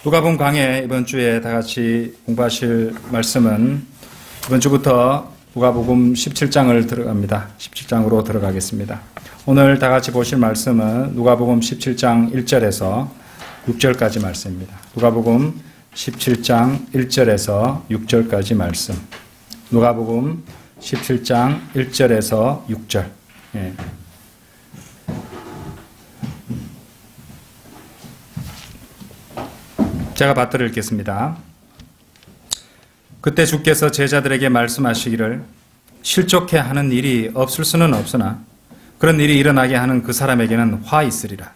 누가복음 강해 이번 주에 다 같이 공부하실 말씀은 이번 주부터 누가복음 17장을 들어갑니다. 17장으로 들어가겠습니다. 오늘 다 같이 보실 말씀은 누가복음 17장 1절에서 6절까지 말씀입니다. 누가복음 17장 1절에서 6절까지 말씀. 누가복음 17장 1절에서 6절. 예. 제가 받들어 읽겠습니다. 그때 주께서 제자들에게 말씀하시기를 실족해 하는 일이 없을 수는 없으나 그런 일이 일어나게 하는 그 사람에게는 화 있으리라.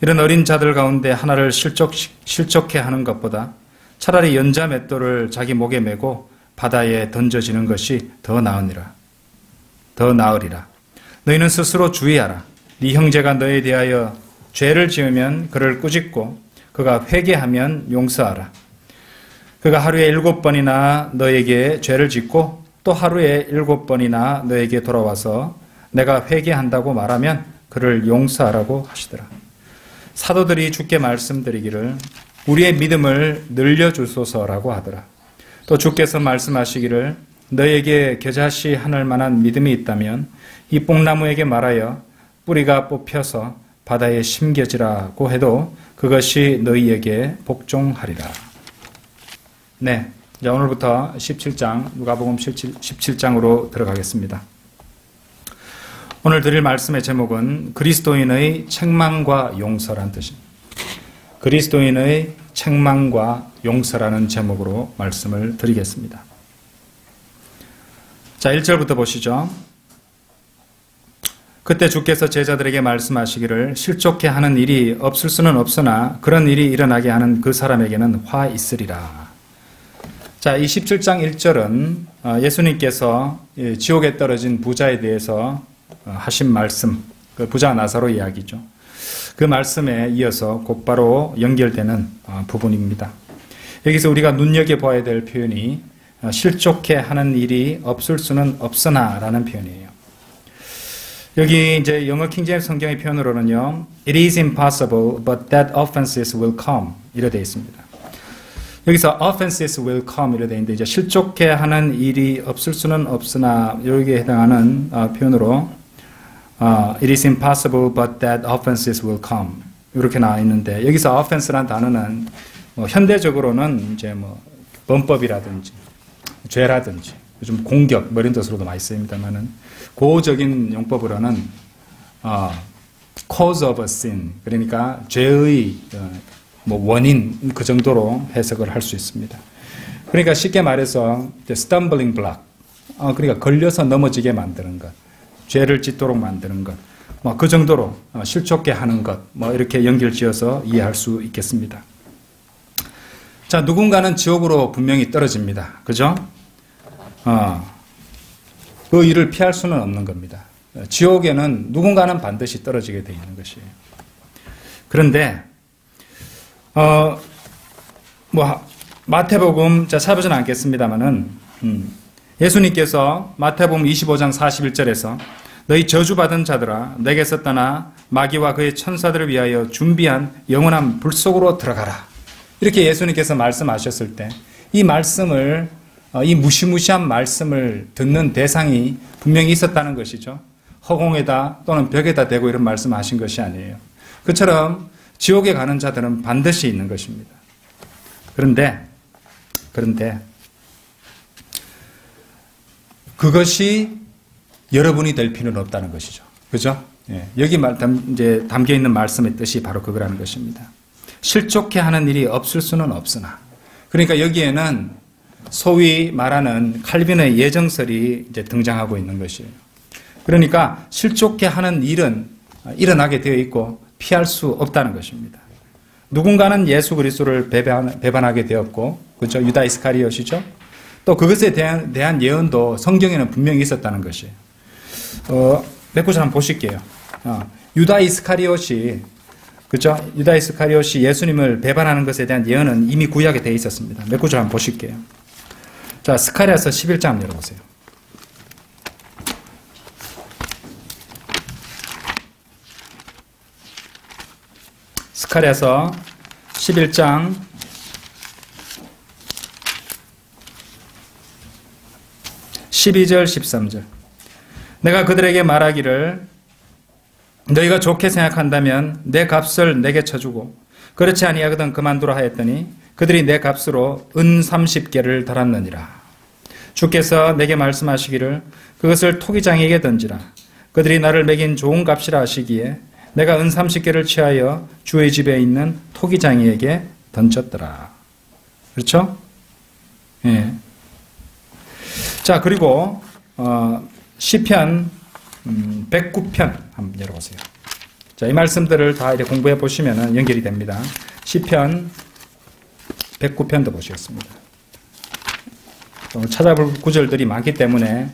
이런 어린 자들 가운데 하나를 실족해 하는 것보다 차라리 연자 맷돌을 자기 목에 메고 바다에 던져지는 것이 더 나으리라. 너희는 스스로 주의하라. 네 형제가 너에 대하여 죄를 지으면 그를 꾸짖고 그가 회개하면 용서하라. 그가 하루에 7번이나 너에게 죄를 짓고 또 하루에 7번이나 너에게 돌아와서 내가 회개한다고 말하면 그를 용서하라고 하시더라. 사도들이 주께 말씀드리기를 우리의 믿음을 늘려주소서라고 하더라. 또 주께서 말씀하시기를 너에게 겨자씨 하늘 만한 믿음이 있다면 이 뽕나무에게 말하여 뿌리가 뽑혀서 바다에 심겨지라고 해도 그것이 너희에게 복종하리라. 네, 이제 오늘부터 17장, 누가복음 17장으로 들어가겠습니다. 오늘 드릴 말씀의 제목은 그리스도인의 책망과 용서라는 뜻입니다. 그리스도인의 책망과 용서라는 제목으로 말씀을 드리겠습니다. 자, 1절부터 보시죠. 그때 주께서 제자들에게 말씀하시기를 실족해 하는 일이 없을 수는 없으나 그런 일이 일어나게 하는 그 사람에게는 화 있으리라. 자, 이 17장 1절은 예수님께서 지옥에 떨어진 부자에 대해서 하신 말씀, 그 부자 나사로 이야기죠. 그 말씀에 이어서 곧바로 연결되는 부분입니다. 여기서 우리가 눈여겨봐야 될 표현이 실족해 하는 일이 없을 수는 없으나 라는 표현이에요. 여기 이제 영어 킹제임스 성경의 표현으로는요, It is impossible, but that offenses will come 이렇게 되어 있습니다. 여기서 offenses will come 이렇게 되어 있는데 이제 실족해 하는 일이 없을 수는 없으나 여기에 해당하는 표현으로 It is impossible, but that offenses will come 이렇게 나와 있는데 여기서 offense라는 단어는 현대적으로는 이제 범법이라든지 죄라든지 요즘 공격 이런 뜻으로도 많이 쓰입니다만은 고적인 용법으로는 cause of a sin 그러니까 죄의 원인 그 정도로 해석을 할 수 있습니다. 그러니까 쉽게 말해서 stumbling block 그러니까 걸려서 넘어지게 만드는 것, 죄를 짓도록 만드는 것, 그 정도로 실족해 하는 것, 이렇게 연결지어서 이해할 수 있겠습니다. 자, 누군가는 지옥으로 분명히 떨어집니다. 그죠? 그 일을 피할 수는 없는 겁니다. 지옥에는 누군가는 반드시 떨어지게 되어 있는 것이에요. 그런데 마태복음 찾아보지는 않겠습니다만은 예수님께서 마태복음 25장 41절에서 너희 저주받은 자들아 내게서 떠나 마귀와 그의 천사들을 위하여 준비한 영원한 불 속으로 들어가라. 이렇게 예수님께서 말씀하셨을 때 이 말씀을 이 무시무시한 말씀을 듣는 대상이 분명히 있었다는 것이죠. 허공에다 또는 벽에다 대고 이런 말씀하신 것이 아니에요. 그처럼 지옥에 가는 자들은 반드시 있는 것입니다. 그런데 그것이 여러분이 될 필요는 없다는 것이죠. 그죠? 예. 여기 이제 담겨 있는 말씀의 뜻이 바로 그거라는 것입니다. 실족해 하는 일이 없을 수는 없으나 그러니까 여기에는 소위 말하는 칼빈의 예정설이 이제 등장하고 있는 것이에요. 그러니까 실족해 하는 일은 일어나게 되어 있고 피할 수 없다는 것입니다. 누군가는 예수 그리스도를 배반하게 되었고, 그렇죠? 유다 이스카리ot이죠. 또 그것에 대한 예언도 성경에는 분명히 있었다는 것이에요. 몇 구절 한번 보실게요. 유다 이스카리ot이 그렇죠? 유다 이스카리ot이 예수님을 배반하는 것에 대한 예언은 이미 구약에 되어 있었습니다. 몇 구절 한번 보실게요. 자, 스가랴서 11장 열어보세요. 스가랴서 11장 12절 13절. 내가 그들에게 말하기를 너희가 좋게 생각한다면 내 값을 내게 쳐주고 그렇지 아니하거든 그만두라 하였더니 그들이 내 값으로 은 30개를 달았느니라. 주께서 내게 말씀하시기를 그것을 토기장에게 던지라. 그들이 나를 매긴 좋은 값이라 하시기에 내가 은 30개를 취하여 주의 집에 있는 토기장이에게 던졌더라. 그렇죠? 예. 자, 그리고 시편 109편 한번 열어보세요. 자, 이 말씀들을 다 이렇게 공부해 보시면 연결이 됩니다. 시편 109편도 보시겠습니다. 찾아볼 구절들이 많기 때문에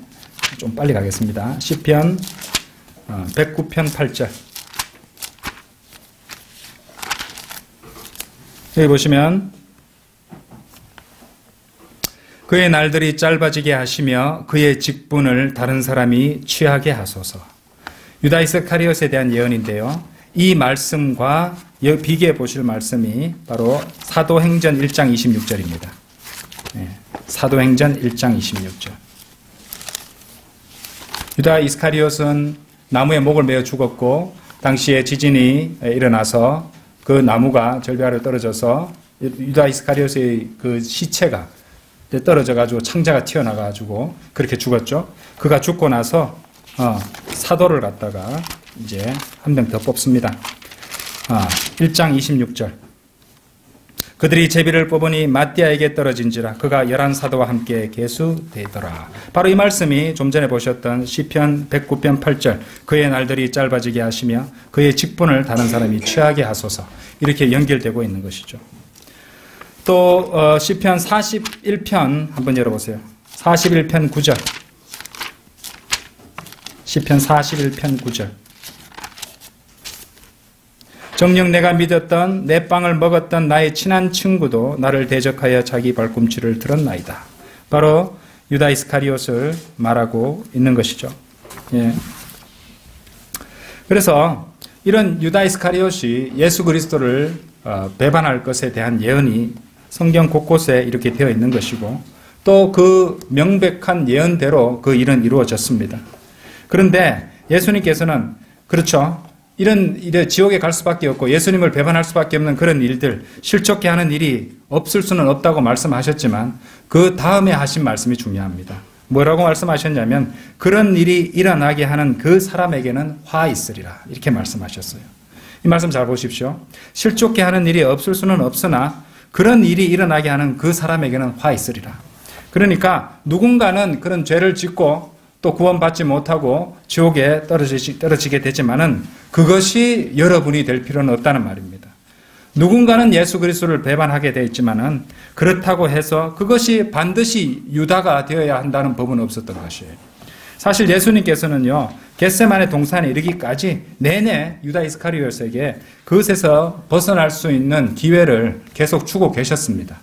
좀 빨리 가겠습니다. 시편 109편 8절. 여기 보시면 그의 날들이 짧아지게 하시며 그의 직분을 다른 사람이 취하게 하소서. 유다 이스카리옷에 대한 예언인데요. 이 말씀과 비교해 보실 말씀이 바로 사도행전 1장 26절입니다. 사도행전 1장 26절. 유다 이스카리옷은 나무에 목을 매어 죽었고 당시에 지진이 일어나서 그 나무가 절벽 아래로 떨어져서 유다 이스카리옷의 그 시체가 떨어져가지고 창자가 튀어나가지고 그렇게 죽었죠. 그가 죽고 나서 사도를 갖다가 이제 한 명 더 뽑습니다. 1장 26절. 그들이 제비를 뽑으니 마띠아에게 떨어진지라 그가 11사도와 함께 계수되더라. 바로 이 말씀이 좀 전에 보셨던 시편 109편 8절 그의 날들이 짧아지게 하시며 그의 직분을 다른 사람이 취하게 하소서 이렇게 연결되고 있는 것이죠. 또 시편 41편 한번 열어보세요. 41편 9절. 시편 41편 9절. 정녕 내가 믿었던 내 빵을 먹었던 나의 친한 친구도 나를 대적하여 자기 발꿈치를 들었나이다. 바로 유다 이스카리옷을 말하고 있는 것이죠. 예. 그래서 이런 유다 이스카리옷이 예수 그리스도를 배반할 것에 대한 예언이 성경 곳곳에 이렇게 되어 있는 것이고 또 그 명백한 예언대로 그 일은 이루어졌습니다. 그런데 예수님께서는 그렇죠. 이런 일에 지옥에 갈 수밖에 없고 예수님을 배반할 수밖에 없는 그런 일들, 실족해 하는 일이 없을 수는 없다고 말씀하셨지만 그 다음에 하신 말씀이 중요합니다. 뭐라고 말씀하셨냐면 그런 일이 일어나게 하는 그 사람에게는 화 있으리라 이렇게 말씀하셨어요. 이 말씀 잘 보십시오. 실족해 하는 일이 없을 수는 없으나 그런 일이 일어나게 하는 그 사람에게는 화 있으리라. 그러니까 누군가는 그런 죄를 짓고 또 구원받지 못하고 지옥에 떨어지게 되지만은 그것이 여러분이 될 필요는 없다는 말입니다. 누군가는 예수 그리스도를 배반하게 되어 있지만은 그렇다고 해서 그것이 반드시 유다가 되어야 한다는 법은 없었던 것이에요. 사실 예수님께서는요, 겟세마네 동산에 이르기까지 내내 유다 이스카리옷에게 그것에서 벗어날 수 있는 기회를 계속 주고 계셨습니다.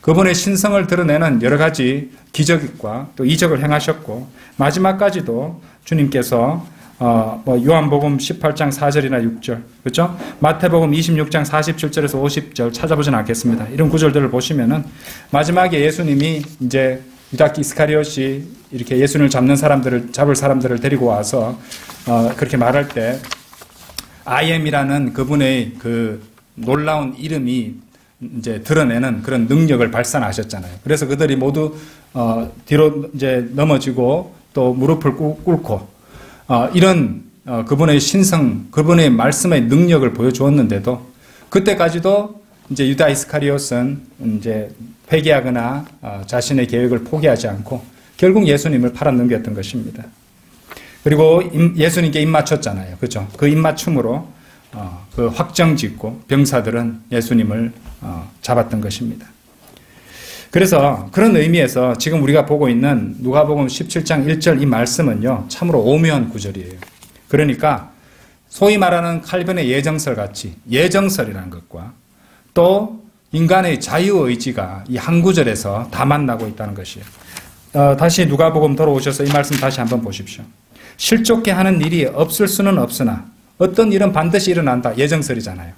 그분의 신성을 드러내는 여러 가지 기적과 또 이적을 행하셨고 마지막까지도 주님께서 요한복음 18장 4절이나 6절, 그렇죠? 마태복음 26장 47절에서 50절 찾아보진 않겠습니다. 이런 구절들을 보시면은 마지막에 예수님이 이제 유다 이스카리옷이 이렇게 예수님을 잡을 사람들을 데리고 와서 그렇게 말할 때 I am이라는 그분의 그 놀라운 이름이 이제 드러내는 그런 능력을 발산하셨잖아요. 그래서 그들이 모두 뒤로 이제 넘어지고 또 무릎을 꿇고 이런 그분의 신성, 그분의 말씀의 능력을 보여주었는데도 그때까지도 이제 유다 이스카리옷은 이제 회개하거나 자신의 계획을 포기하지 않고 결국 예수님을 팔아넘겼던 것입니다. 그리고 예수님께 입맞췄잖아요. 그렇죠? 그 입맞춤으로 그 확정 짓고 병사들은 예수님을 잡았던 것입니다. 그래서 그런 의미에서 지금 우리가 보고 있는 누가복음 17장 1절 이 말씀은요, 참으로 오묘한 구절이에요. 그러니까 소위 말하는 칼빈의 예정설 같이 예정설이라는 것과 또 인간의 자유의지가 이 한 구절에서 다 만나고 있다는 것이에요. 다시 누가복음 돌아오셔서 이 말씀 다시 한번 보십시오. 실족해 하는 일이 없을 수는 없으나 어떤 일은 반드시 일어난다. 예정설이잖아요.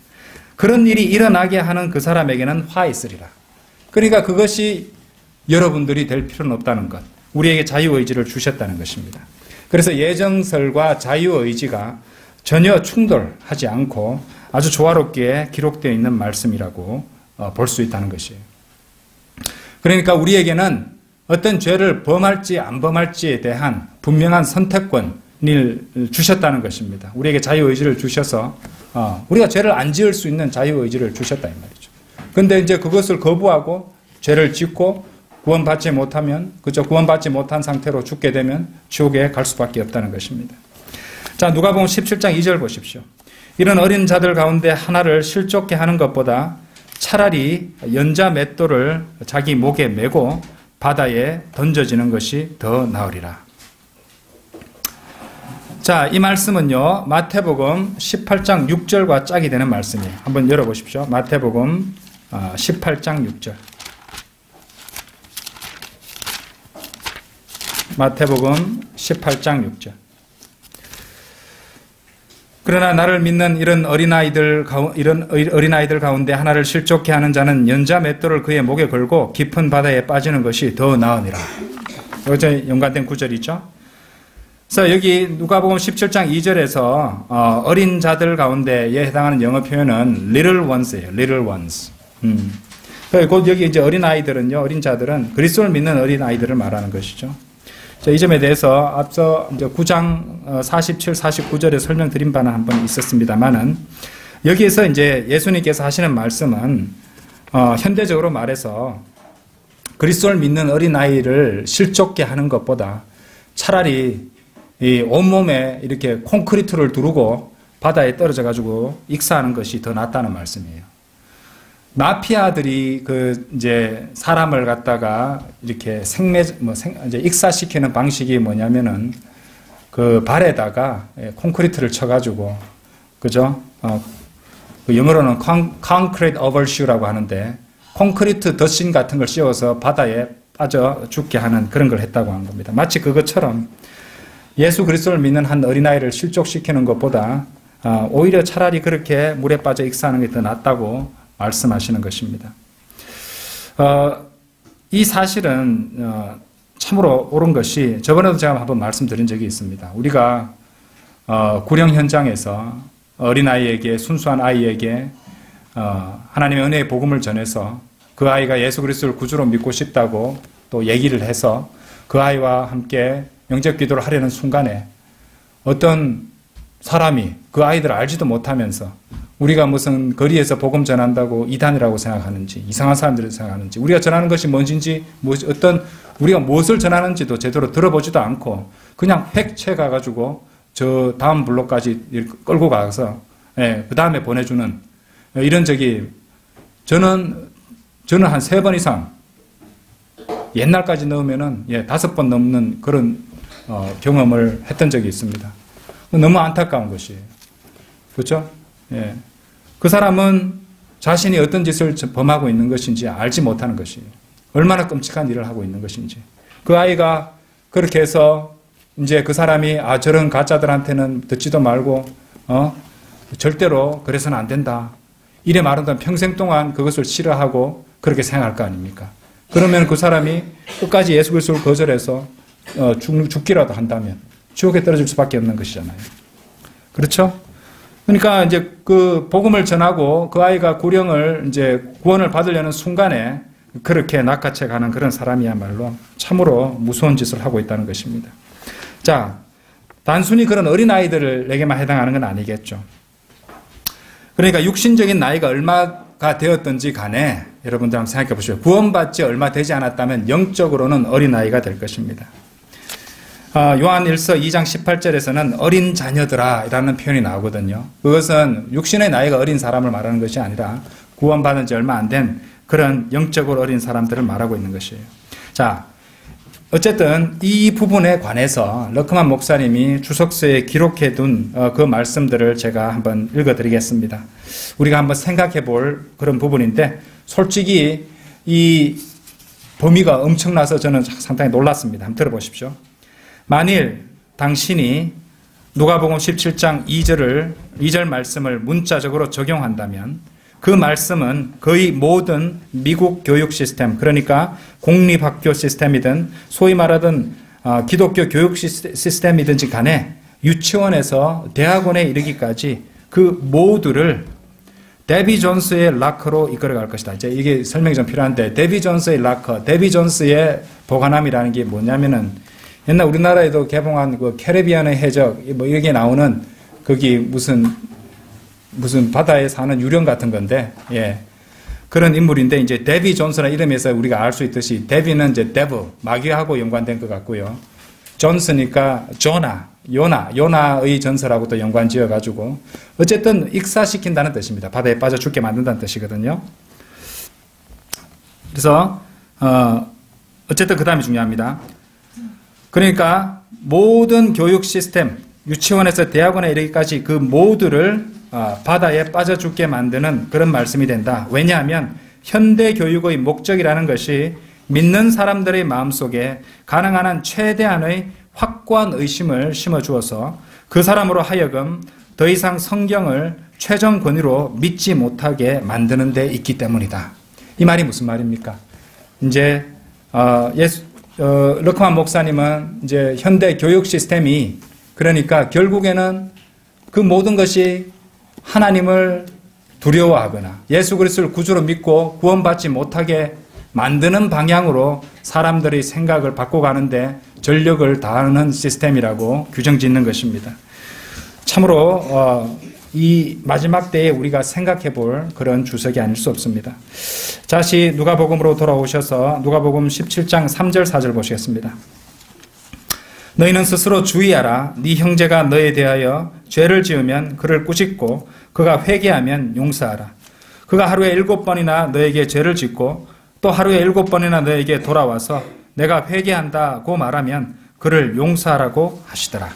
그런 일이 일어나게 하는 그 사람에게는 화 있으리라. 그러니까 그것이 여러분들이 될 필요는 없다는 것. 우리에게 자유의지를 주셨다는 것입니다. 그래서 예정설과 자유의지가 전혀 충돌하지 않고 아주 조화롭게 기록되어 있는 말씀이라고 볼 수 있다는 것이에요. 그러니까 우리에게는 어떤 죄를 범할지 안 범할지에 대한 분명한 선택권을 주셨다는 것입니다. 우리에게 자유의지를 주셔서 우리가 죄를 안 지을 수 있는 자유의지를 주셨다 이 말이죠. 그런데 이제 그것을 거부하고 죄를 짓고 구원받지 못하면, 그죠? 구원받지 못한 상태로 죽게 되면 지옥에 갈 수밖에 없다는 것입니다. 자, 누가복음 17장 2절 보십시오. 이런 어린 자들 가운데 하나를 실족케 하는 것보다 차라리 연자 맷돌을 자기 목에 메고 바다에 던져지는 것이 더 나으리라. 자, 이 말씀은요, 마태복음 18장 6절과 짝이 되는 말씀이에요. 한번 열어보십시오. 마태복음 18장 6절. 마태복음 18장 6절. 그러나 나를 믿는 이런 어린아이들 가운데 하나를 실족케 하는 자는 연자 맷돌을 그의 목에 걸고 깊은 바다에 빠지는 것이 더 나으니라. 여기 연관된 구절이죠. 그래서 여기 누가복음 17장 2절에서 어린 자들 가운데에 해당하는 영어 표현은 little ones예요. little ones. 곧 여기 이제 어린아이들은요, 어린 자들은 그리스도를 믿는 어린아이들을 말하는 것이죠. 이 점에 대해서 앞서 이제 9장 47, 49절에 설명드린 바는 한 번 있었습니다만은 여기에서 이제 예수님께서 하시는 말씀은 현대적으로 말해서 그리스도를 믿는 어린아이를 실족케 하는 것보다 차라리 이 온몸에 이렇게 콘크리트를 두르고 바다에 떨어져 가지고 익사하는 것이 더 낫다는 말씀이에요. 마피아들이 이제 사람을 갖다가 이렇게 이제 익사시키는 방식이 뭐냐면은 그 발에다가 콘크리트를 쳐가지고, 그죠? 영어로는 concrete overshoe라고 하는데, 콘크리트 덧신 같은 걸 씌워서 바다에 빠져 죽게 하는 그런 걸 했다고 한 겁니다. 마치 그것처럼 예수 그리스도를 믿는 한 어린아이를 실족시키는 것보다 오히려 차라리 그렇게 물에 빠져 익사하는 게 더 낫다고 말씀하시는 것입니다. 이 사실은 참으로 옳은 것이 저번에도 제가 한번 말씀드린 적이 있습니다. 우리가 구령 현장에서 어린아이에게, 순수한 아이에게 하나님의 은혜의 복음을 전해서 그 아이가 예수 그리스도를 구주로 믿고 싶다고 또 얘기를 해서 그 아이와 함께 영접 기도를 하려는 순간에 어떤 사람이 그 아이들을 알지도 못하면서 우리가 무슨 거리에서 복음 전한다고 이단이라고 생각하는지, 이상한 사람들을 생각하는지, 우리가 전하는 것이 뭔지, 우리가 무엇을 전하는지도 제대로 들어보지도 않고 그냥 팩 채가가지고 저 다음 블록까지 끌고 가서 그 다음에 보내주는 이런 적이 저는 한 3번 이상 옛날까지 넣으면은 5번 넘는 그런 경험을 했던 적이 있습니다. 너무 안타까운 것이에요. 그렇죠? 예. 그 사람은 자신이 어떤 짓을 범하고 있는 것인지 알지 못하는 것이에요. 얼마나 끔찍한 일을 하고 있는 것인지. 그 아이가 그렇게 해서 이제 그 사람이 저런 가짜들한테는 듣지도 말고 절대로 그래서는 안 된다. 이래 말한다면 평생 동안 그것을 싫어하고 그렇게 생각할 거 아닙니까? 그러면 그 사람이 끝까지 예수 그리스도를 거절해서 죽기라도 한다면 지옥에 떨어질 수밖에 없는 것이잖아요. 그렇죠? 그러니까 이제 그 복음을 전하고 그 아이가 구원을 받으려는 순간에 그렇게 낚아채 가는 그런 사람이야말로 참으로 무서운 짓을 하고 있다는 것입니다. 자, 단순히 그런 어린아이들에게만 해당하는 건 아니겠죠. 그러니까 육신적인 나이가 얼마가 되었든지 간에 여러분들 한번 생각해 보시죠. 구원받지 얼마 되지 않았다면 영적으로는 어린아이가 될 것입니다. 요한일서 2장 18절에서는 어린 자녀들아 라는 표현이 나오거든요. 그것은 육신의 나이가 어린 사람을 말하는 것이 아니라 구원받은 지 얼마 안 된 그런 영적으로 어린 사람들을 말하고 있는 것이에요. 자, 어쨌든 이 부분에 관해서 러크만 목사님이 주석서에 기록해 둔 그 말씀들을 제가 한번 읽어드리겠습니다. 우리가 한번 생각해 볼 그런 부분인데 솔직히 이 범위가 엄청나서 저는 상당히 놀랐습니다. 한번 들어보십시오. 만일 당신이 누가복음 17장 2절 말씀을 문자적으로 적용한다면 그 말씀은 거의 모든 미국 교육 시스템, 그러니까 공립학교 시스템이든 소위 말하던 기독교 교육 시스템이든지 간에 유치원에서 대학원에 이르기까지 그 모두를 데비 존스의 락커로 이끌어갈 것이다. 이제 이게 설명이 좀 필요한데, 데비 존스의 락커, 데비 존스의 보관함이라는 게 뭐냐면은 옛날 우리나라에도 개봉한 그 캐리비안의 해적 뭐 이렇게 나오는 거기 무슨 바다에 사는 유령 같은 건데, 예. 그런 인물인데, 이제 데비 존스라는 이름에서 우리가 알 수 있듯이 데비는 이제 데브, 마귀하고 연관된 것 같고요. 존스니까 요나의 전설하고 또 연관 지어가지고 어쨌든 익사시킨다는 뜻입니다. 바다에 빠져 죽게 만든다는 뜻이거든요. 그래서 어쨌든 그 다음이 중요합니다. 그러니까 모든 교육 시스템, 유치원에서 대학원에 이르기까지 그 모두를 바다에 빠져 죽게 만드는 그런 말씀이 된다. 왜냐하면 현대 교육의 목적이라는 것이 믿는 사람들의 마음속에 가능한 한 최대한의 확고한 의심을 심어주어서 그 사람으로 하여금 더 이상 성경을 최종 권위로 믿지 못하게 만드는 데 있기 때문이다. 이 말이 무슨 말입니까? 이제 르크만 목사님은 이제 현대 교육 시스템이 그러니까 결국에는 그 모든 것이 하나님을 두려워하거나 예수 그리스도를 구주로 믿고 구원받지 못하게 만드는 방향으로 사람들의 생각을 바꿔가는데 전력을 다하는 시스템이라고 규정 짓는 것입니다. 참으로 이 마지막 때에 우리가 생각해 볼 그런 주석이 아닐 수 없습니다. 다시 누가복음으로 돌아오셔서 누가복음 17장 3절 4절 보시겠습니다. 너희는 스스로 주의하라. 네 형제가 너에 대하여 죄를 지으면 그를 꾸짖고 그가 회개하면 용서하라. 그가 하루에 7번이나 너에게 죄를 짓고 또 하루에 7번이나 너에게 돌아와서 내가 회개한다고 말하면 그를 용서하라고 하시더라.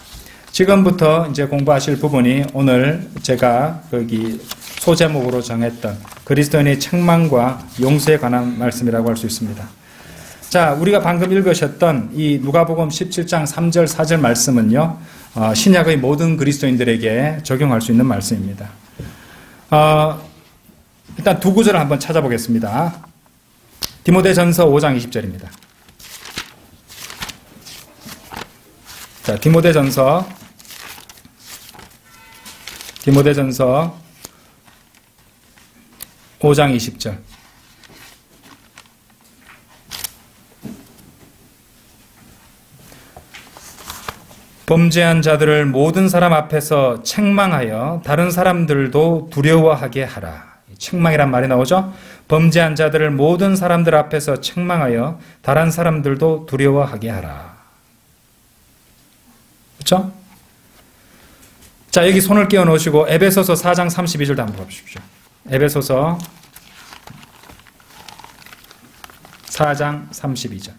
지금부터 이제 공부하실 부분이 오늘 제가 거기 소제목으로 정했던 그리스도인의 책망과 용서에 관한 말씀이라고 할 수 있습니다. 자, 우리가 방금 읽으셨던 이 누가복음 17장 3절 4절 말씀은요, 신약의 모든 그리스도인들에게 적용할 수 있는 말씀입니다. 일단 두 구절을 한번 찾아보겠습니다. 디모데전서 5장 20절입니다. 자, 디모데전서 5장 20절. 범죄한 자들을 모든 사람 앞에서 책망하여 다른 사람들도 두려워하게 하라. 책망이란 말이 나오죠? 범죄한 자들을 모든 사람들 앞에서 책망하여 다른 사람들도 두려워하게 하라. 그렇죠? 자, 여기 손을 끼워 놓으시고 에베소서 4장 32절도 한번 보십시오. 에베소서 4장 32절.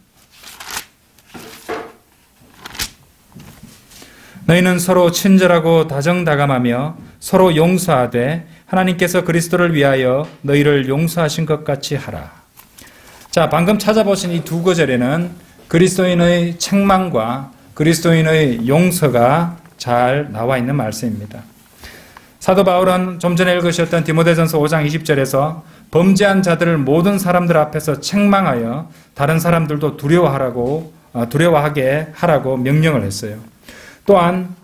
너희는 서로 친절하고 다정다감하며 서로 용서하되 하나님께서 그리스도를 위하여 너희를 용서하신 것 같이 하라. 자, 방금 찾아보신 이 두 구절에는 그리스도인의 책망과 그리스도인의 용서가 잘 나와 있는 말씀입니다. 사도 바울은 좀 전에 읽으셨던 디모데전서 5장 20절에서 범죄한 자들을 모든 사람들 앞에서 책망하여 다른 사람들도 두려워하게 하라고 명령을 했어요. 또한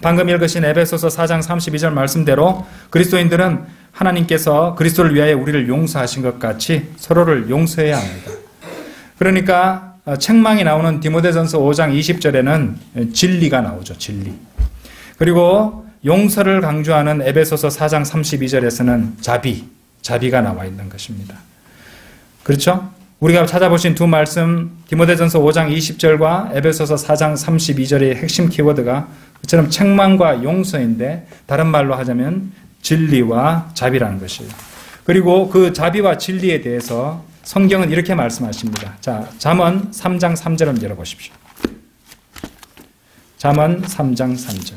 방금 읽으신 에베소서 4장 32절 말씀대로 그리스도인들은 하나님께서 그리스도를 위하여 우리를 용서하신 것 같이 서로를 용서해야 합니다. 그러니까 책망이 나오는 디모데전서 5장 20절에는 진리가 나오죠. 진리. 그리고 용서를 강조하는 에베소서 4장 32절에서는 자비가 나와 있는 것입니다. 그렇죠? 우리가 찾아보신 두 말씀 디모데전서 5장 20절과 에베소서 4장 32절의 핵심 키워드가 그처럼 책망과 용서인데 다른 말로 하자면 진리와 자비라는 것이에요. 그리고 그 자비와 진리에 대해서 성경은 이렇게 말씀하십니다. 자, 잠언 3장 3절 한번 열어보십시오. 잠언 3장 3절.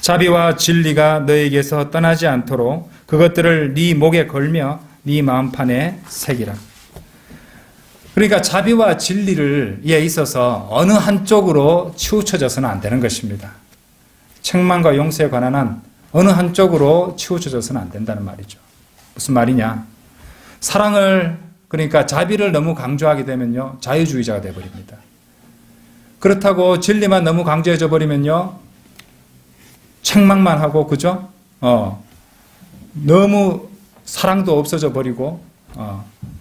자비와 진리가 너에게서 떠나지 않도록 그것들을 네 목에 걸며 네 마음판에 새기라. 그러니까 자비와 진리에 있어서 어느 한쪽으로 치우쳐져서는 안 되는 것입니다. 책망과 용서에 관한 한 어느 한쪽으로 치우쳐져서는 안 된다는 말이죠. 무슨 말이냐? 사랑을, 그러니까 자비를 너무 강조하게 되면요, 자유주의자가 되어버립니다. 그렇다고 진리만 너무 강조해져 버리면요, 책망만 하고, 그죠? 너무 사랑도 없어져 버리고,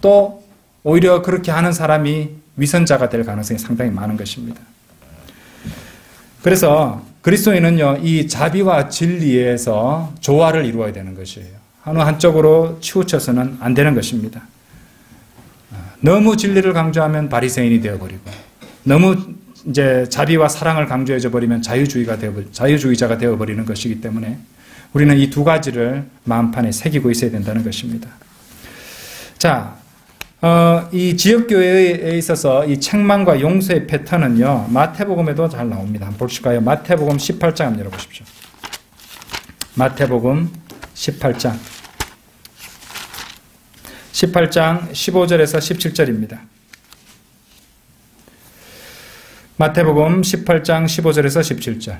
또 오히려 그렇게 하는 사람이 위선자가 될 가능성이 상당히 많은 것입니다. 그래서 그리스도인은요, 이 자비와 진리에서 조화를 이루어야 되는 것이에요. 어느 한쪽으로 치우쳐서는 안 되는 것입니다. 너무 진리를 강조하면 바리새인이 되어버리고, 너무 이제 자비와 사랑을 강조해져 버리면 자유주의자가 되어버리는 것이기 때문에 우리는 이 두 가지를 마음판에 새기고 있어야 된다는 것입니다. 자, 이 지역교회에 있어서 이 책망과 용서의 패턴은요, 마태복음에도 잘 나옵니다. 한번 보실까요? 마태복음 18장 한번 열어보십시오. 마태복음 18장 15절에서 17절입니다. 마태복음 18장 15절에서 17절.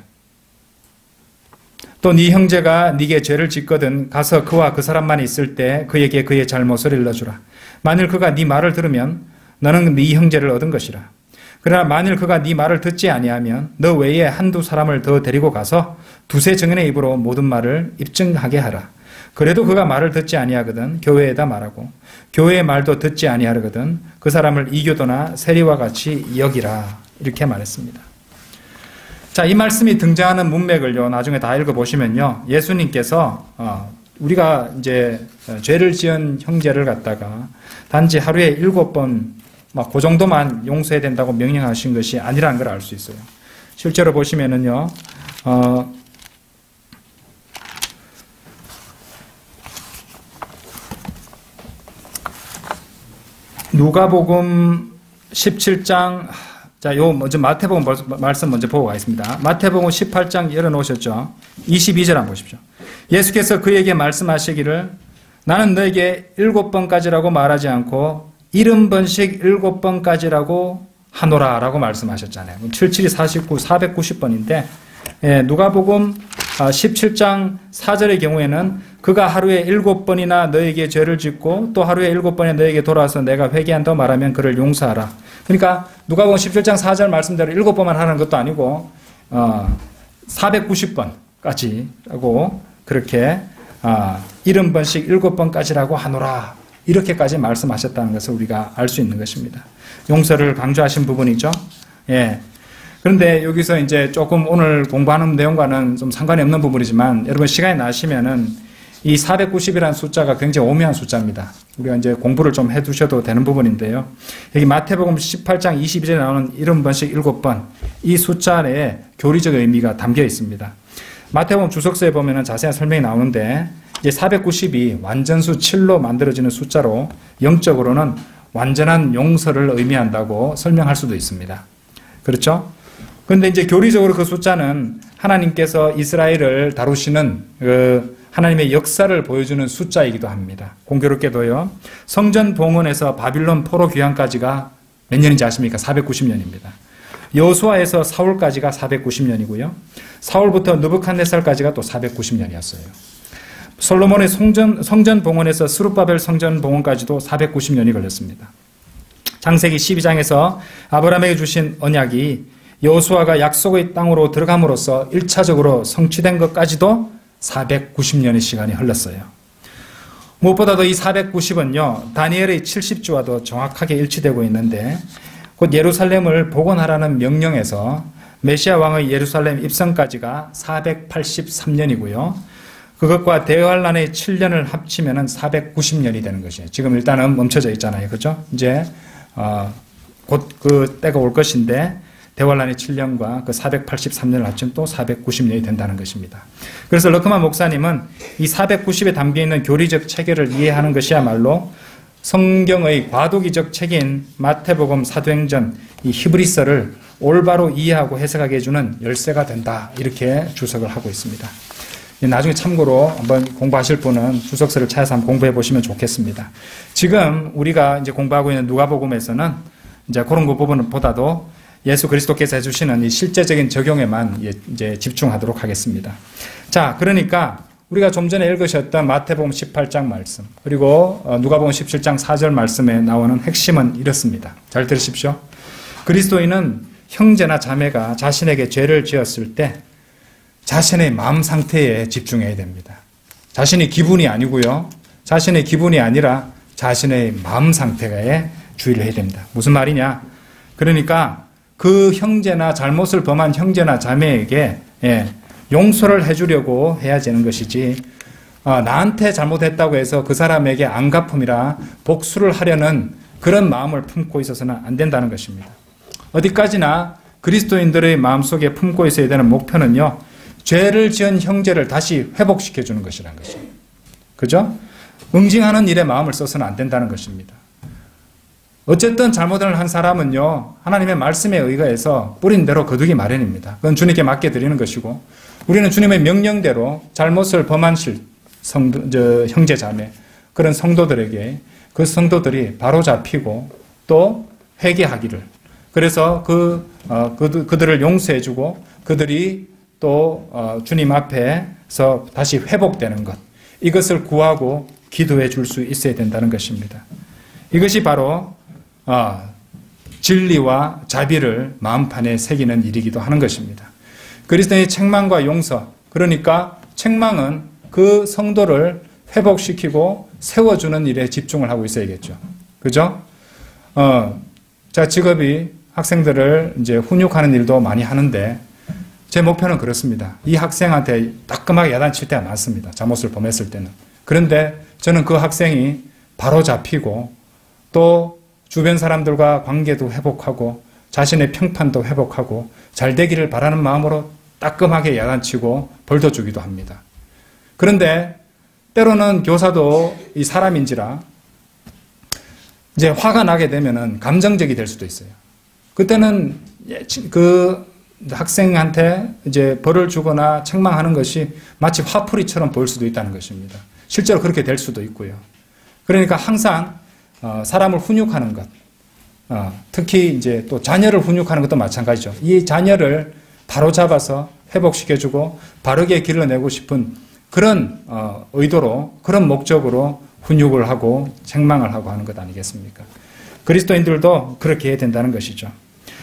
또 네 형제가 네게 죄를 짓거든 가서 그와 그 사람만 있을 때 그에게 그의 잘못을 일러주라. 만일 그가 네 말을 들으면 너는 네 형제를 얻은 것이라. 그러나 만일 그가 네 말을 듣지 아니하면 너 외에 한두 사람을 더 데리고 가서 두세 증인의 입으로 모든 말을 입증하게 하라. 그래도 그가 말을 듣지 아니하거든 교회에다 말하고 교회의 말도 듣지 아니하거든 그 사람을 이교도나 세리와 같이 여기라. 이렇게 말했습니다. 자, 이 말씀이 등장하는 문맥을요, 나중에 다 읽어보시면요, 예수님께서, 우리가 이제 죄를 지은 형제를 갖다가 단지 하루에 7번, 막 그 정도만 용서해야 된다고 명령하신 것이 아니라는 걸 알 수 있어요. 실제로 보시면은요, 누가복음 17장, 자, 요 먼저 마태복음 말씀 먼저 보고 가겠습니다. 마태복음 18장 열어놓으셨죠? 22절 한번 보십시오. 예수께서 그에게 말씀하시기를 나는 너에게 7번까지라고 말하지 않고 70번씩 7번까지라고 하노라 라고 말씀하셨잖아요. 77이 49, 490번인데 누가복음 17장 4절의 경우에는 그가 하루에 7번이나 너에게 죄를 짓고 또 하루에 7번에 너에게 돌아와서 내가 회개한다고 말하면 그를 용서하라. 그러니까 누가복음 17장 4절 말씀대로 7번만 하는 것도 아니고 490번까지 라고 그렇게 70번씩 7번까지라고 하노라. 이렇게까지 말씀하셨다는 것을 우리가 알 수 있는 것입니다. 용서를 강조하신 부분이죠. 예. 그런데 여기서 이제 조금 오늘 공부하는 내용과는 좀 상관이 없는 부분이지만 여러분 시간이 나시면은 이 490이라는 숫자가 굉장히 오묘한 숫자입니다. 우리가 이제 공부를 좀 해두셔도 되는 부분인데요. 여기 마태복음 18장 22절에 나오는 70번씩 7번 이 숫자 안에 교리적 의미가 담겨 있습니다. 마태복음 주석서에 보면은 자세한 설명이 나오는데 이제 490이 완전수 7로 만들어지는 숫자로 영적으로는 완전한 용서를 의미한다고 설명할 수도 있습니다. 그렇죠? 그런데 이제 교리적으로 그 숫자는 하나님께서 이스라엘을 다루시는 하나님의 역사를 보여주는 숫자이기도 합니다. 공교롭게도요, 성전 봉헌에서 바빌론 포로 귀환까지가 몇 년인지 아십니까? 490년입니다. 여호수아에서 사울까지가 490년이고요. 사울부터 느부갓네살까지가 또 490년이었어요. 솔로몬의 성전 봉헌에서 스룹바벨 성전 봉헌까지도 490년이 걸렸습니다. 창세기 12장에서 아브라함에게 주신 언약이 여호수아가 약속의 땅으로 들어감으로써 1차적으로 성취된 것까지도 490년의 시간이 흘렀어요. 무엇보다도 이 490은요, 다니엘의 70주와도 정확하게 일치되고 있는데 곧 예루살렘을 복원하라는 명령에서 메시아 왕의 예루살렘 입성까지가 483년이고요. 그것과 대환란의 7년을 합치면 490년이 되는 것이에요. 지금 일단은 멈춰져 있잖아요. 그죠? 이제 곧 그 때가 올 것인데 대환란의 7년과 그 483년을 합치면 또 490년이 된다는 것입니다. 그래서 러크만 목사님은 이 490에 담겨있는 교리적 체계를 이해하는 것이야말로 성경의 과도기적 책인 마태복음, 사도행전, 이 히브리서를 올바로 이해하고 해석하게 해주는 열쇠가 된다. 이렇게 주석을 하고 있습니다. 나중에 참고로 한번 공부하실 분은 주석서를 찾아서 한번 공부해 보시면 좋겠습니다. 지금 우리가 이제 공부하고 있는 누가복음에서는 이제 그런 것 부분보다도 예수 그리스도께서 해주시는 이 실제적인 적용에만 이제 집중하도록 하겠습니다. 자, 그러니까 우리가 좀 전에 읽으셨던 마태복음 18장 말씀, 그리고 누가복음 17장 4절 말씀에 나오는 핵심은 이렇습니다. 잘 들으십시오. 그리스도인은 형제나 자매가 자신에게 죄를 지었을 때 자신의 마음 상태에 집중해야 됩니다. 자신의 기분이 아니고요. 자신의 기분이 아니라 자신의 마음 상태에 주의를 해야 됩니다. 무슨 말이냐? 그러니까 그 형제나 잘못을 범한 형제나 자매에게 용서를 해주려고 해야 되는 것이지, 나한테 잘못했다고 해서 그 사람에게 안갚음이라 복수를 하려는 그런 마음을 품고 있어서는 안 된다는 것입니다. 어디까지나 그리스도인들의 마음속에 품고 있어야 되는 목표는요, 죄를 지은 형제를 다시 회복시켜주는 것이라는 것입니다. 그죠? 응징하는 일에 마음을 써서는 안 된다는 것입니다. 어쨌든 잘못을 한 사람은요, 하나님의 말씀에 의거해서 뿌린 대로 거두기 마련입니다. 그건 주님께 맡겨드리는 것이고, 우리는 주님의 명령대로 잘못을 범한 형제 자매, 그런 성도들에게 그 성도들이 바로 잡히고 또 회개하기를, 그래서 그들을 용서해주고 그들이 또 주님 앞에서 다시 회복되는 것, 이것을 구하고 기도해 줄 수 있어야 된다는 것입니다. 이것이 바로 진리와 자비를 마음판에 새기는 일이기도 하는 것입니다. 그리스도의 책망과 용서, 그러니까 책망은 그 성도를 회복시키고 세워주는 일에 집중을 하고 있어야겠죠. 그죠? 제가 직업이 학생들을 이제 훈육하는 일도 많이 하는데, 제 목표는 그렇습니다. 이 학생한테 따끔하게 야단칠 때가 많습니다. 잘못을 범했을 때는. 그런데 저는 그 학생이 바로 잡히고 또 주변 사람들과 관계도 회복하고 자신의 평판도 회복하고 잘 되기를 바라는 마음으로 따끔하게 야단치고 벌도 주기도 합니다. 그런데 때로는 교사도 이 사람인지라 이제 화가 나게 되면은 감정적이 될 수도 있어요. 그때는 그 학생한테 이제 벌을 주거나 책망하는 것이 마치 화풀이처럼 보일 수도 있다는 것입니다. 실제로 그렇게 될 수도 있고요. 그러니까 항상 사람을 훈육하는 것, 특히 이제 또 자녀를 훈육하는 것도 마찬가지죠. 이 자녀를 바로 잡아서 회복시켜주고 바르게 길러내고 싶은 그런 의도로, 그런 목적으로 훈육을 하고 책망을 하고 하는 것 아니겠습니까? 그리스도인들도 그렇게 해야 된다는 것이죠.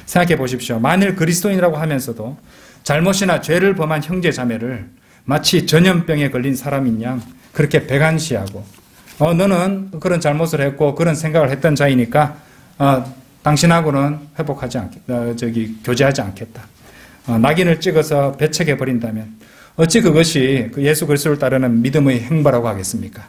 생각해 보십시오. 만일 그리스도인이라고 하면서도 잘못이나 죄를 범한 형제 자매를 마치 전염병에 걸린 사람인 양 그렇게 배관시하고, 너는 그런 잘못을 했고 그런 생각을 했던 자이니까 당신하고는 교제하지 않겠다. 낙인을 찍어서 배척해 버린다면 어찌 그것이 예수 그리스도를 따르는 믿음의 행보라고 하겠습니까?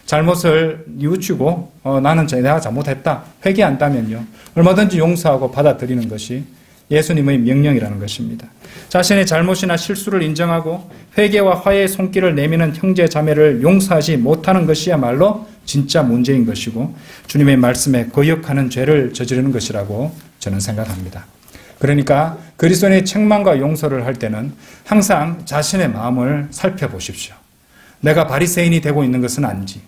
잘못을 뉘우치고 나는 내가 잘못했다 회개한다면요, 얼마든지 용서하고 받아들이는 것이 예수님의 명령이라는 것입니다. 자신의 잘못이나 실수를 인정하고 회개와 화해의 손길을 내미는 형제 자매를 용서하지 못하는 것이야말로 진짜 문제인 것이고 주님의 말씀에 거역하는 죄를 저지르는 것이라고 저는 생각합니다. 그러니까 그리스도인의 책망과 용서를 할 때는 항상 자신의 마음을 살펴보십시오. 내가 바리새인이 되고 있는 것은 아닌지,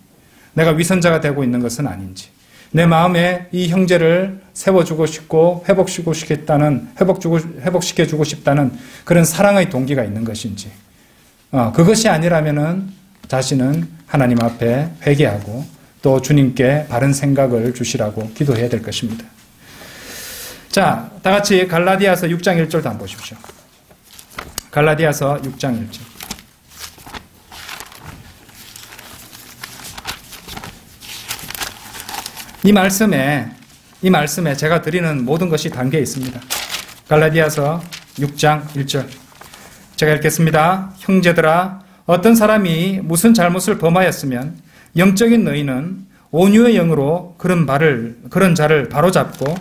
내가 위선자가 되고 있는 것은 아닌지, 내 마음에 이 형제를 세워주고 싶고 회복시켜주고 싶다는 그런 사랑의 동기가 있는 것인지, 그것이 아니라면은 자신은 하나님 앞에 회개하고 또 주님께 바른 생각을 주시라고 기도해야 될 것입니다. 자, 다 같이 갈라디아서 6장 1절도 한번 보십시오. 갈라디아서 6장 1절. 이 말씀에 제가 드리는 모든 것이 담겨 있습니다. 갈라디아서 6장 1절. 제가 읽겠습니다. 형제들아, 어떤 사람이 무슨 잘못을 범하였으면 영적인 너희는 온유의 영으로 그런 자를 바로잡고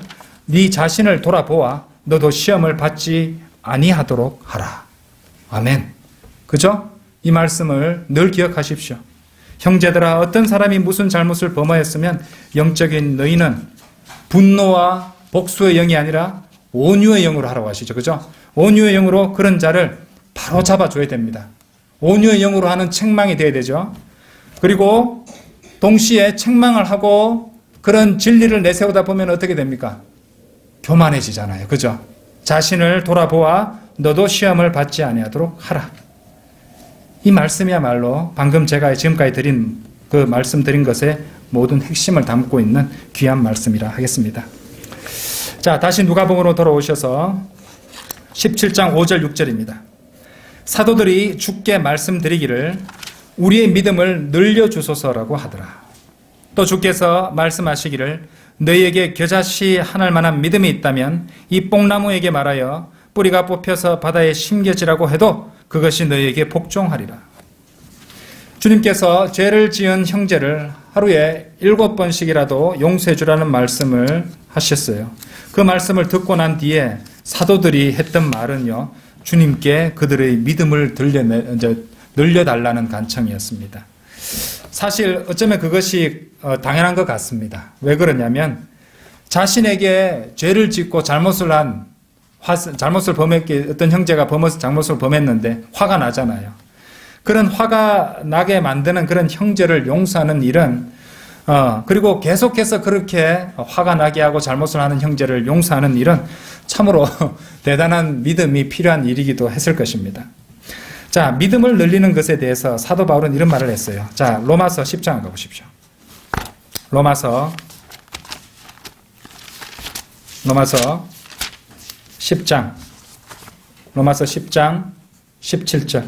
네 자신을 돌아보아 너도 시험을 받지 아니하도록 하라. 아멘. 그죠? 이 말씀을 늘 기억하십시오. 형제들아, 어떤 사람이 무슨 잘못을 범하였으면 영적인 너희는 분노와 복수의 영이 아니라 온유의 영으로 하라고 하시죠. 그죠? 온유의 영으로 그런 자를 바로 잡아줘야 됩니다. 온유의 영으로 하는 책망이 돼야 되죠. 그리고 동시에 책망을 하고 그런 진리를 내세우다 보면 어떻게 됩니까? 교만해지잖아요. 그죠? 자신을 돌아보아 너도 시험을 받지 아니하도록 하라. 이 말씀이야말로 방금 제가 지금까지 드린 그 말씀 드린 것의 모든 핵심을 담고 있는 귀한 말씀이라 하겠습니다. 자, 다시 누가복음으로 돌아오셔서 17장 5절 6절입니다. 사도들이 주께 말씀드리기를 우리의 믿음을 늘려주소서라고 하더라. 또 주께서 말씀하시기를 너희에게 겨자씨 하나일 만한 믿음이 있다면 이 뽕나무에게 말하여 뿌리가 뽑혀서 바다에 심겨지라고 해도 그것이 너희에게 복종하리라. 주님께서 죄를 지은 형제를 하루에 7번씩이라도 용서해 주라는 말씀을 하셨어요. 그 말씀을 듣고 난 뒤에 사도들이 했던 말은요, 주님께 그들의 믿음을 늘려달라는 간청이었습니다. 사실 어쩌면 그것이 당연한 것 같습니다. 왜 그러냐면 자신에게 죄를 짓고 잘못을 범했기에 어떤 형제가 잘못을 범했는데 화가 나잖아요. 그런 화가 나게 만드는 그런 형제를 용서하는 일은 그리고 계속해서 그렇게 화가 나게 하고 잘못을 하는 형제를 용서하는 일은 참으로 대단한 믿음이 필요한 일이기도 했을 것입니다. 자, 믿음을 늘리는 것에 대해서 사도 바울은 이런 말을 했어요. 자, 로마서 10장 가보십시오. 로마서 10장 17절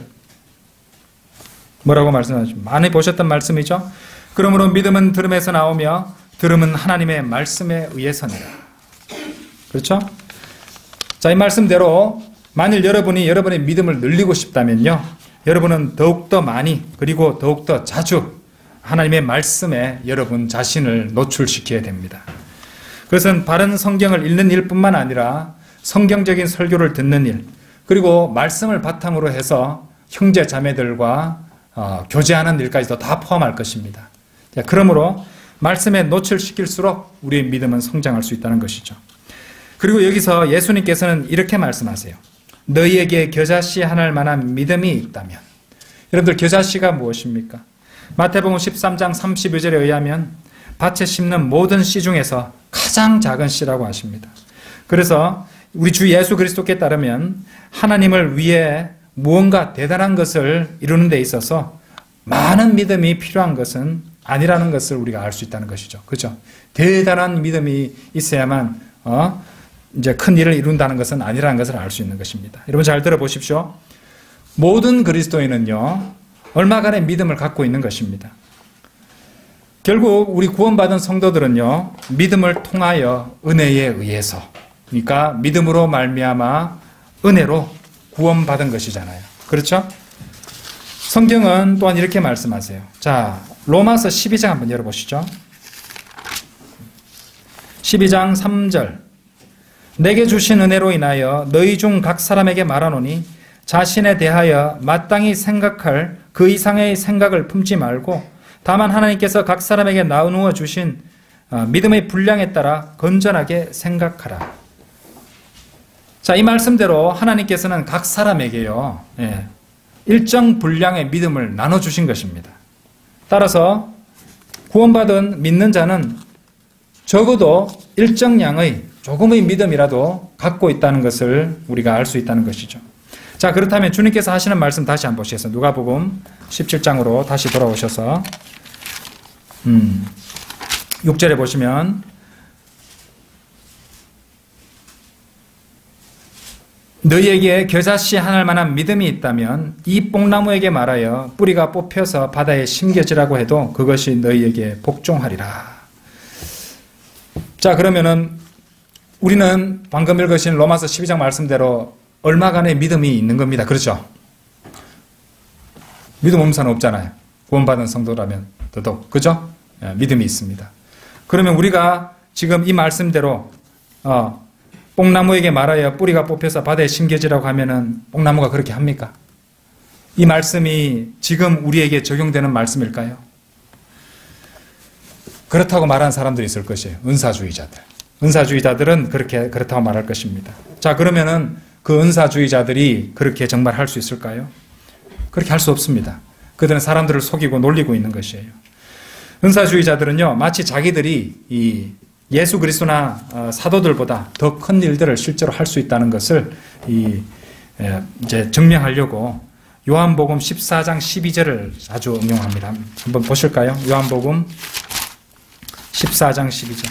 뭐라고 말씀하시죠? 많이 보셨던 말씀이죠. 그러므로 믿음은 들음에서 나오며 들음은 하나님의 말씀에 의해서니라. 그렇죠? 자, 이 말씀대로 만일 여러분의 믿음을 늘리고 싶다면요, 여러분은 더욱더 많이 그리고 더욱더 자주 하나님의 말씀에 여러분 자신을 노출시켜야 됩니다. 그것은 바른 성경을 읽는 일뿐만 아니라 성경적인 설교를 듣는 일, 그리고 말씀을 바탕으로 해서 형제 자매들과 교제하는 일까지도 다 포함할 것입니다. 자, 그러므로 말씀에 노출시킬수록 우리의 믿음은 성장할 수 있다는 것이죠. 그리고 여기서 예수님께서는 이렇게 말씀하세요. 너희에게 겨자씨 하나일 만한 믿음이 있다면. 여러분들, 겨자씨가 무엇입니까? 마태복음 13장 32절에 의하면 밭에 심는 모든 씨 중에서 가장 작은 씨라고 하십니다. 그래서 우리 주 예수 그리스도께 따르면 하나님을 위해 무언가 대단한 것을 이루는 데 있어서 많은 믿음이 필요한 것은 아니라는 것을 우리가 알 수 있다는 것이죠. 그렇죠? 대단한 믿음이 있어야만 이제 큰 일을 이룬다는 것은 아니라는 것을 알 수 있는 것입니다. 여러분 잘 들어보십시오. 모든 그리스도인은요, 얼마간의 믿음을 갖고 있는 것입니다. 결국 우리 구원받은 성도들은요, 믿음을 통하여 은혜에 의해서, 그러니까 믿음으로 말미암아 은혜로 구원받은 것이잖아요. 그렇죠? 성경은 또한 이렇게 말씀하세요. 자, 로마서 12장 한번 열어보시죠. 12장 3절. 내게 주신 은혜로 인하여 너희 중 각 사람에게 말하노니 자신에 대하여 마땅히 생각할 그 이상의 생각을 품지 말고 다만 하나님께서 각 사람에게 나누어 주신 믿음의 분량에 따라 건전하게 생각하라. 자, 이 말씀대로 하나님께서는 각 사람에게요, 일정 분량의 믿음을 나눠주신 것입니다. 따라서 구원받은 믿는 자는 적어도 일정 양의 조금의 믿음이라도 갖고 있다는 것을 우리가 알 수 있다는 것이죠. 자, 그렇다면 주님께서 하시는 말씀 다시 한번 보시겠습니다. 누가복음 17장으로 다시 돌아오셔서 6절에 보시면 너희에게 겨자씨 하나일 만한 믿음이 있다면 이 뽕나무에게 말하여 뿌리가 뽑혀서 바다에 심겨지라고 해도 그것이 너희에게 복종하리라. 자, 그러면은 우리는 방금 읽으신 로마서 12장 말씀대로 얼마간의 믿음이 있는 겁니다. 그렇죠? 믿음 없는 사람 없잖아요. 구원받은 성도라면 더더욱. 그죠? 믿음이 있습니다. 그러면 우리가 지금 이 말씀대로 뽕나무에게 말하여 뿌리가 뽑혀서 바다에 심겨지라고 하면은 뽕나무가 그렇게 합니까? 이 말씀이 지금 우리에게 적용되는 말씀일까요? 그렇다고 말하는 사람들이 있을 것이에요. 은사주의자들. 은사주의자들은 그렇다고 말할 것입니다. 자, 그러면은 그 은사주의자들이 그렇게 정말 할 수 있을까요? 그렇게 할 수 없습니다. 그들은 사람들을 속이고 놀리고 있는 것이에요. 은사주의자들은요, 마치 자기들이 이 예수 그리스도나 사도들보다 더 큰 일들을 실제로 할 수 있다는 것을 이제 증명하려고 요한복음 14장 12절을 자주 응용합니다. 한번 보실까요? 요한복음 14장 12절.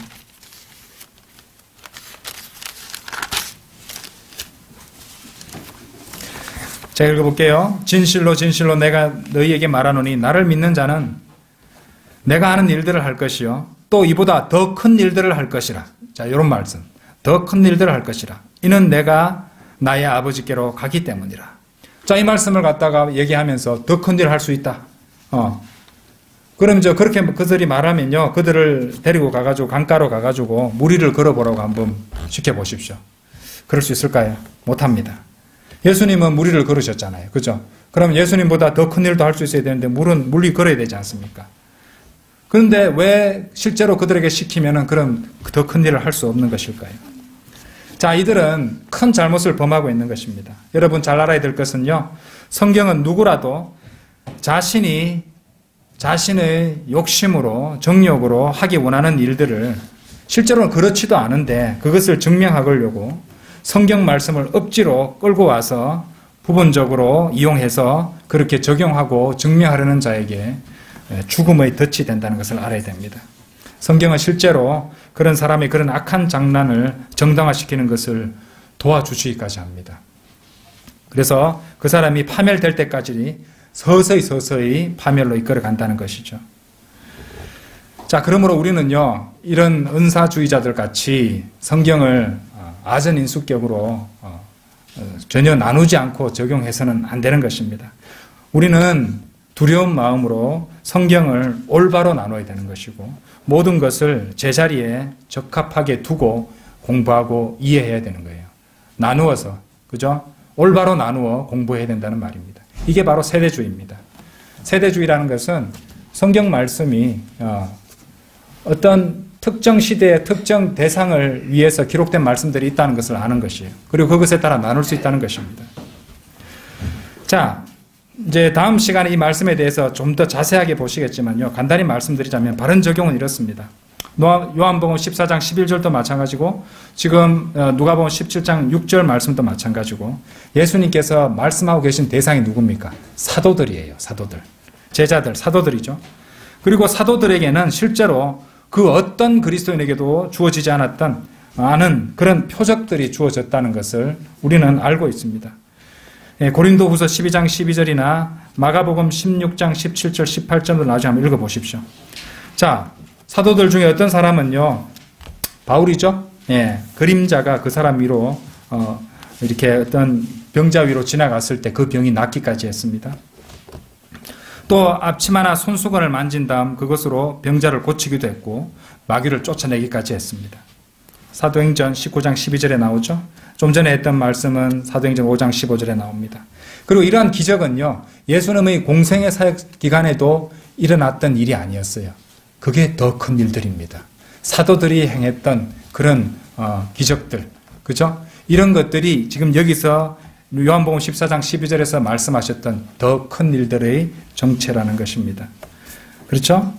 제가 읽어볼게요. 진실로 진실로 내가 너희에게 말하노니 나를 믿는 자는 내가 하는 일들을 할 것이요 또 이보다 더 큰 일들을 할 것이라. 자, 이런 말씀. 더 큰 일들을 할 것이라. 이는 내가 나의 아버지께로 가기 때문이라. 자, 이 말씀을 갖다가 얘기하면서 더 큰 일을 할 수 있다. 그럼 그렇게 그들이 말하면요, 그들을 데리고 가가지고 강가로 가가지고 무리를 걸어보라고 한번 시켜보십시오. 그럴 수 있을까요? 못합니다. 예수님은 무리를 걸으셨잖아요. 그죠? 그럼 예수님보다 더 큰 일도 할 수 있어야 되는데 무리 걸어야 되지 않습니까? 그런데 왜 실제로 그들에게 시키면은 그런 더 큰 일을 할 수 없는 것일까요? 자, 이들은 큰 잘못을 범하고 있는 것입니다. 여러분 잘 알아야 될 것은요, 성경은 누구라도 자신의 욕심으로, 정욕으로 하기 원하는 일들을 실제로는 그렇지도 않은데 그것을 증명하려고 성경 말씀을 억지로 끌고 와서 부분적으로 이용해서 그렇게 적용하고 증명하려는 자에게 죽음의 덫이 된다는 것을 알아야 됩니다. 성경은 실제로 그런 사람의 그런 악한 장난을 정당화시키는 것을 도와주시기까지 합니다. 그래서 그 사람이 파멸될 때까지 서서히 파멸로 이끌어 간다는 것이죠. 자, 그러므로 우리는요, 이런 은사주의자들 같이 성경을 아전인수격으로 전혀 나누지 않고 적용해서는 안 되는 것입니다. 우리는 두려운 마음으로 성경을 올바로 나눠야 되는 것이고 모든 것을 제자리에 적합하게 두고 공부하고 이해해야 되는 거예요. 나누어서, 그죠? 올바로 나누어 공부해야 된다는 말입니다. 이게 바로 세대주의입니다. 세대주의라는 것은 성경 말씀이 어떤 특정 시대의 특정 대상을 위해서 기록된 말씀들이 있다는 것을 아는 것이에요. 그리고 그것에 따라 나눌 수 있다는 것입니다. 자, 이제 다음 시간에 이 말씀에 대해서 좀 더 자세하게 보시겠지만요, 간단히 말씀드리자면 바른 적용은 이렇습니다. 요한복음 14장 11절도 마찬가지고 지금 누가복음 17장 6절 말씀도 마찬가지고 예수님께서 말씀하고 계신 대상이 누굽니까? 사도들이에요. 사도들. 제자들, 사도들이죠. 그리고 사도들에게는 실제로 그 어떤 그리스도인에게도 주어지지 않은 그런 표적들이 주어졌다는 것을 우리는 알고 있습니다. 고린도후서 12장 12절이나 마가복음 16장 17절 18절을 나중에 한번 읽어보십시오. 자, 사도들 중에 어떤 사람은요, 바울이죠. 그림자가 그 사람 위로 이렇게 어떤 병자 위로 지나갔을 때 그 병이 낫기까지 했습니다. 또 앞치마나 손수건을 만진 다음 그것으로 병자를 고치기도 했고 마귀를 쫓아내기까지 했습니다. 사도행전 19장 12절에 나오죠. 좀 전에 했던 말씀은 사도행전 5장 15절에 나옵니다. 그리고 이러한 기적은요, 예수님의 공생의 사역 기간에도 일어났던 일이 아니었어요. 그게 더 큰 일들입니다. 사도들이 행했던 그런 기적들, 그죠? 이런 것들이 지금 여기서 요한복음 14장 12절에서 말씀하셨던 더 큰 일들의 정체라는 것입니다. 그렇죠?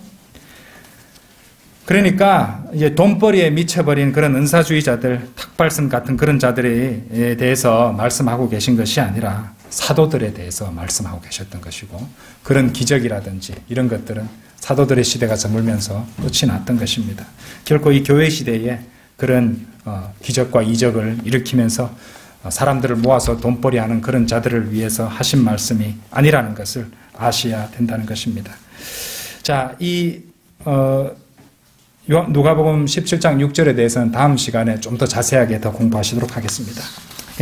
그러니까 이제 돈벌이에 미쳐버린 그런 은사주의자들, 탁발선 같은 그런 자들에 대해서 말씀하고 계신 것이 아니라 사도들에 대해서 말씀하고 계셨던 것이고, 그런 기적이라든지 이런 것들은 사도들의 시대가 저물면서 끝이 났던 것입니다. 결코 이 교회 시대에 그런 기적과 이적을 일으키면서 사람들을 모아서 돈벌이하는 그런 자들을 위해서 하신 말씀이 아니라는 것을 아셔야 된다는 것입니다. 자, 이 누가복음 17장 6절에 대해서는 다음 시간에 좀 더 자세하게 더 공부하시도록 하겠습니다.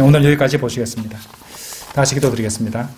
오늘 여기까지 보시겠습니다. 다시 기도드리겠습니다.